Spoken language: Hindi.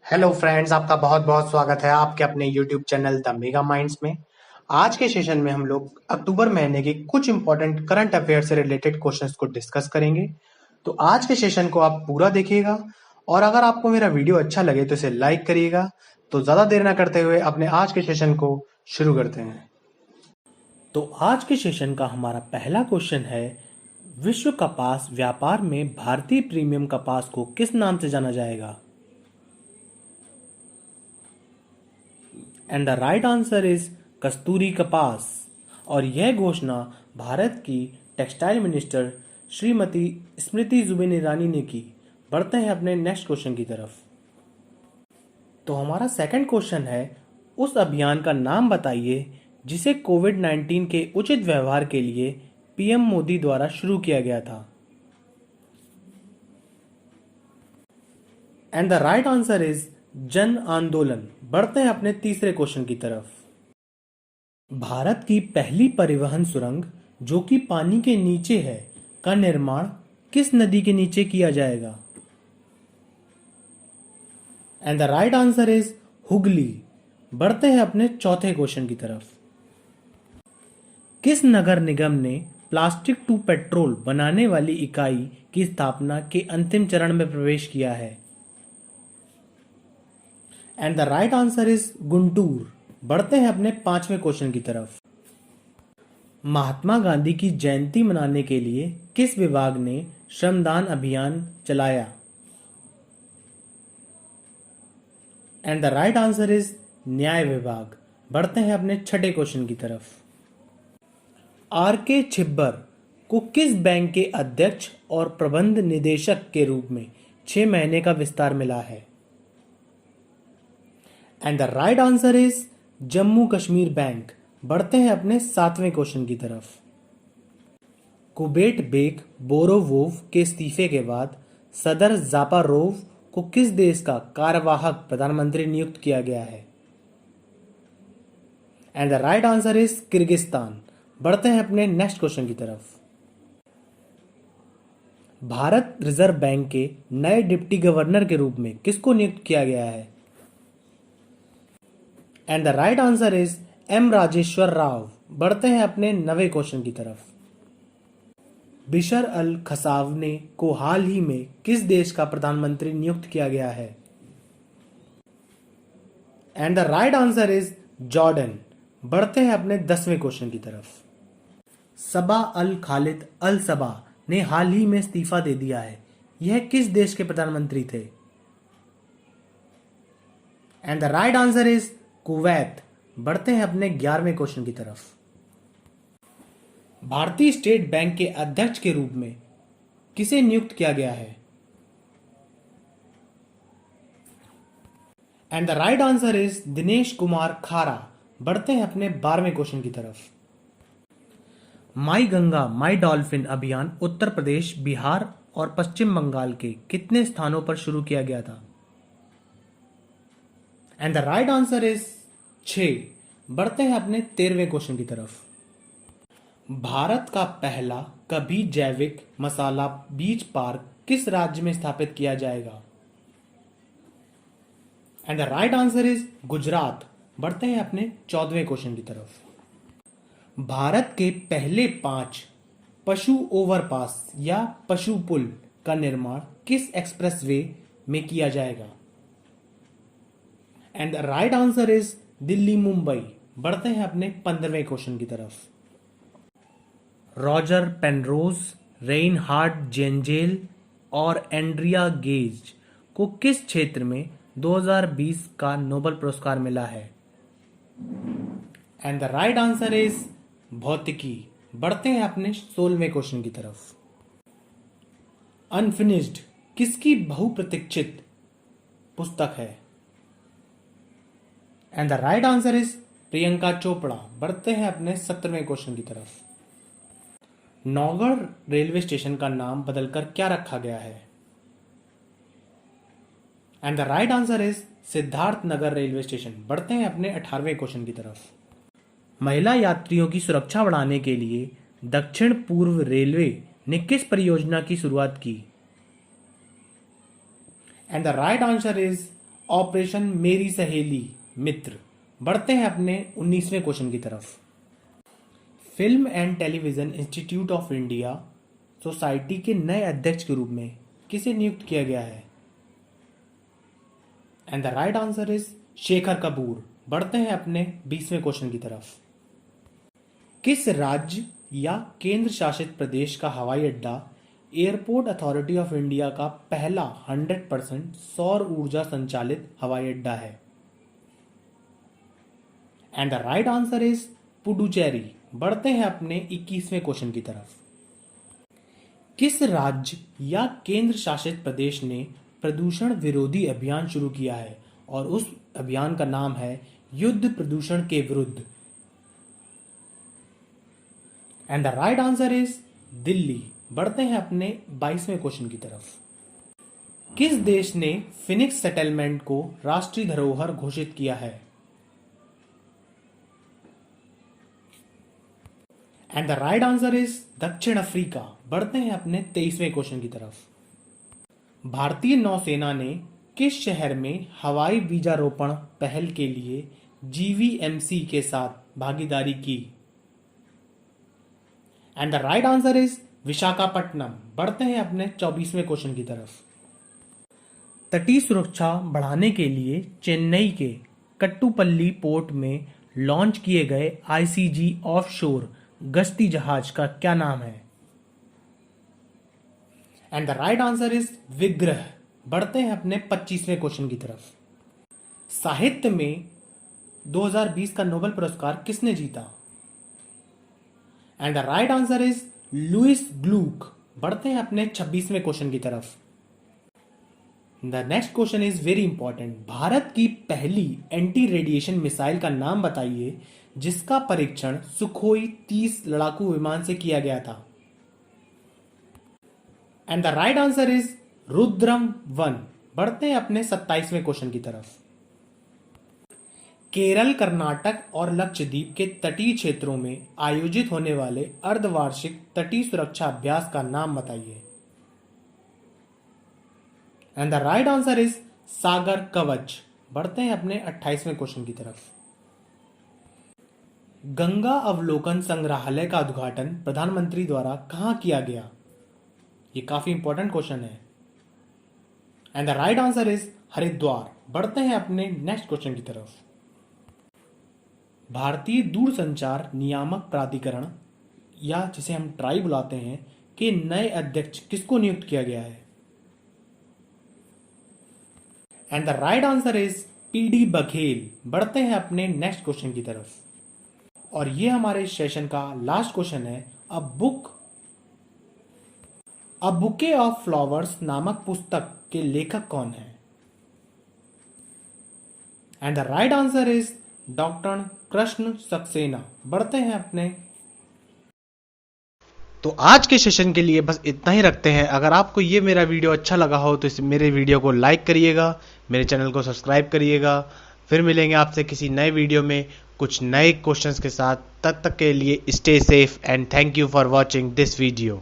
हेलो फ्रेंड्स, आपका बहुत बहुत स्वागत है आपके अपने YouTube channel the mega minds में। आज के सेशन में हम लोग अक्टूबर महीने के कुछ इंपॉर्टेंट करंट अफेयर से रिलेटेड क्वेश्चंस को डिस्कस करेंगे। तो आज के सेशन को आप पूरा देखिएगा और अगर आपको मेरा वीडियो अच्छा लगे तो इसे लाइक करिएगा। तो ज्यादा देर ना करते हुए अपने आज के सेशन को शुरू करते हैं। तो आज के सेशन का हमारा पहला क्वेश्चन है, विश्व कपास व्यापार में भारतीय प्रीमियम कपास को किस नाम से जाना जाएगा? And the right answer is Kasturi Kapas. और यह घोषणा भारत की टेक्सटाइल मिनिस्टर श्रीमती स्मृति जुबिन ईरानी ने की। बढ़ते हैं अपने नेक्स्ट क्वेश्चन की तरफ। तो हमारा सेकंड क्वेश्चन है, उस अभियान का नाम बताइए जिसे कोविड-19 के उचित व्यवहार के लिए पीएम मोदी द्वारा शुरू किया गया था। And the right answer is जन आंदोलन। बढ़ते हैं अपने तीसरे क्वेश्चन की तरफ। भारत की पहली परिवहन सुरंग जो कि पानी के नीचे है का निर्माण किस नदी के नीचे किया जाएगा? And the right answer is Hooghly. बढ़ते हैं अपने चौथे क्वेश्चन की तरफ। किस नगर निगम ने प्लास्टिक टू पेट्रोल बनाने वाली इकाई की स्थापना के अंतिम चरण में प्रवेश किया है? And the right answer is Guntur. बढ़ते हैं अपने पांचवें क्वेश्चन की तरफ। महात्मा गांधी की जयंती मनाने के लिए किस विभाग ने श्रमदान अभियान चलाया? And the right answer is न्याय विभाग। बढ़ते हैं अपने छठे क्वेश्चन की तरफ। आर के छिब्बर को किस बैंक के अध्यक्ष और प्रबंध निदेशक के रूप में 6 महीने का विस्तार मिला है? And the right answer is Jammu Kashmir bank. बढ़ते हैं अपने सातवें क्वेश्चन की तरफ। कुबेट बेक बोरोवोव के इस्तीफे के बाद सदर जापारोव को किस देश का कार्यवाहक प्रधानमंत्री नियुक्त किया गया है? And the right answer is Kyrgyzstan. बढ़ते हैं अपने नेक्स्ट क्वेश्चन की तरफ। भारत रिजर्व बैंक के नए डिप्टी गवर्नर के रूप में किसको नियुक्त किया गया है? And the right answer is M Rajeshwar Rao. बढ़ते हैं अपने नवे क्वेश्चन की तरफ। बिशर अल खसावने को हाल ही में किस देश का प्रधानमंत्री नियुक्त किया गया है? And the right answer is Jordan. बढ़ते हैं अपने 10वें क्वेश्चन की तरफ। सबा अल खालिद अल सबा ने हाल ही में इस्तीफा दे दिया है। यह किस देश के प्रधानमंत्री थे? And the right answer is Kuwait. बढ़ते हैं अपने 11वें क्वेश्चन की तरफ। भारतीय स्टेट बैंक के अध्यक्ष के रूप में किसे नियुक्त किया गया है? And the right answer is Dinesh Kumar खारा। बढ़ते हैं अपने 12वें क्वेश्चन की तरफ। माई गंगा माई डॉल्फिन अभियान उत्तर प्रदेश, बिहार और पश्चिम बंगाल के कितने स्थानों पर शुरू किया गया था? And the right answer is 6। बढ़ते हैं अपने 13वें क्वेश्चन की तरफ। भारत का पहला कभी जैविक मसाला बीज पार्क किस राज्य में स्थापित किया जाएगा? And the right answer is Gujarat. बढ़ते हैं अपने 14वें क्वेश्चन की तरफ। भारत के पहले 5 पशु ओवरपास या पशु पुल का निर्माण किस एक्सप्रेसवे में किया जाएगा? And the right answer is Delhi Mumbai. बढ़ते हैं अपने 15वें क्वेश्चन की तरफ। रॉजर पेनरोज, रेइनहार्ड जेंजेल और एंड्रिया गेज को किस क्षेत्र में 2020 का नोबेल पुरस्कार मिला है? And the right answer is भौतिकी। बढ़ते हैं अपने 16वें क्वेश्चन की तरफ। अनफिनिश्ड किसकी बहुप्रतीक्षित पुस्तक है? And the right answer is Priyanka Chopra. बढ़ते हैं अपने 17वें क्वेश्चन की तरफ। नौगढ़ रेलवे स्टेशन का नाम बदलकर क्या रखा गया है? And the right answer is Siddharth Nagar railway station. बढ़ते हैं अपने 18वें क्वेश्चन की तरफ। महिला यात्रियों की सुरक्षा बढ़ाने के लिए दक्षिण पूर्व रेलवे ने किस परियोजना की शुरुआत की? And the right answer is operation मेरी सहेली मित्र। बढ़ते हैं अपने 19वें क्वेश्चन की तरफ। Film and television institute of India society के नए अध्यक्ष के रूप में किसे नियुक्त किया गया है? And the right answer is Shekhar Kapoor. बढ़ते हैं अपने 20वें क्वेश्चन की तरफ। किस राज्य या केंद्र शासित प्रदेश का हवाई अड्डा एयरपोर्ट अथॉरिटी ऑफ इंडिया का पहला 100% सौर ऊर्जा संचालित हवाई अड्डा है? And the right answer is Puducherry. बढ़ते हैं अपने 21वें क्वेश्चन की तरफ। किस राज्य या केंद्र शासित प्रदेश ने प्रदूषण विरोधी अभियान शुरू किया है और उस अभियान का नाम है युद्ध प्रदूषण के विरुद्ध? And the right answer is Delhi. बढ़ते हैं अपने 22वें क्वेश्चन की तरफ। किस देश ने फिनिक्स सेटलमेंट को राष्ट्रीय धरोहर घोषित किया है? And the right answer is दक्षिण अफ्रीका। बढ़ते हैं अपने 23वें क्वेश्चन की तरफ। भारतीय नौसेना ने किस शहर में हवाई बीजारोपण पहल के लिए जीवीएमसी के साथ भागीदारी की? And the right answer is Visakhapatnam. बढ़ते हैं अपने 24वें क्वेश्चन की तरफ। तटीय सुरक्षा बढ़ाने के लिए चेन्नई के कट्टुपल्ली पोर्ट में लॉन्च किए गए आईसीजी ऑफशोर गश्ती जहाज का क्या नाम है? And the right answer is विग्रह। बढ़ते हैं अपने 25वें क्वेश्चन की तरफ। साहित्य में 2020 का नोबेल पुरस्कार किसने जीता? And the right answer is Louise Gluck. बढ़ते हैं अपने 26वें क्वेश्चन की तरफ। The next question is very important. भारत की पहली एंटी रेडिएशन मिसाइल का नाम बताइए जिसका परीक्षण सुखोई 30 लड़ाकू विमान से किया गया था? And the right answer is Rudram 1। बढ़ते हैं अपने 27वें क्वेश्चन की तरफ। केरल, कर्नाटक और लक्षद्वीप के तटीय क्षेत्रों में आयोजित होने वाले अर्धवार्षिक तटीय सुरक्षा अभ्यास का नाम बताइए? And the right answer is Sagar Kavach. बढ़ते हैं अपने 28वें क्वेश्चन की तरफ। गंगा अवलोकन संग्रहालय का उद्घाटन प्रधानमंत्री द्वारा कहां किया गया? ये काफी इंपॉर्टेंट क्वेश्चन है। And the right answer is Haridwar. बढ़ते हैं अपने नेक्स्ट क्वेश्चन की तरफ। भारतीय दूरसंचार नियामक प्राधिकरण या जिसे हम ट्राई बुलाते हैं के नए अध्यक्ष किसको नियुक्त किया गया है? And the right answer is PD Baghel. बढ़ते हैं अपने नेक्स्ट क्वेश्चन की तरफ और ये हमारे सेशन का लास्ट क्वेश्चन है। अ बुके ऑफ फ्लावर्स नामक पुस्तक के लेखक कौन है? And the right answer is doctor Krishna Saxena. बढ़ते हैं अपने। तो आज के सेशन के लिए बस इतना ही रखते हैं। अगर आपको ये मेरा वीडियो अच्छा लगा हो तो इस मेरे वीडियो को लाइक करिएगा, मेरे चैनल को सब्सक्राइब करिएगा। फिर मिलेंगे आपसे किसी नए वीडियो में कुछ नए क्वेश्चंस के साथ। तब तक के लिए stay safe and thank you for watching this video.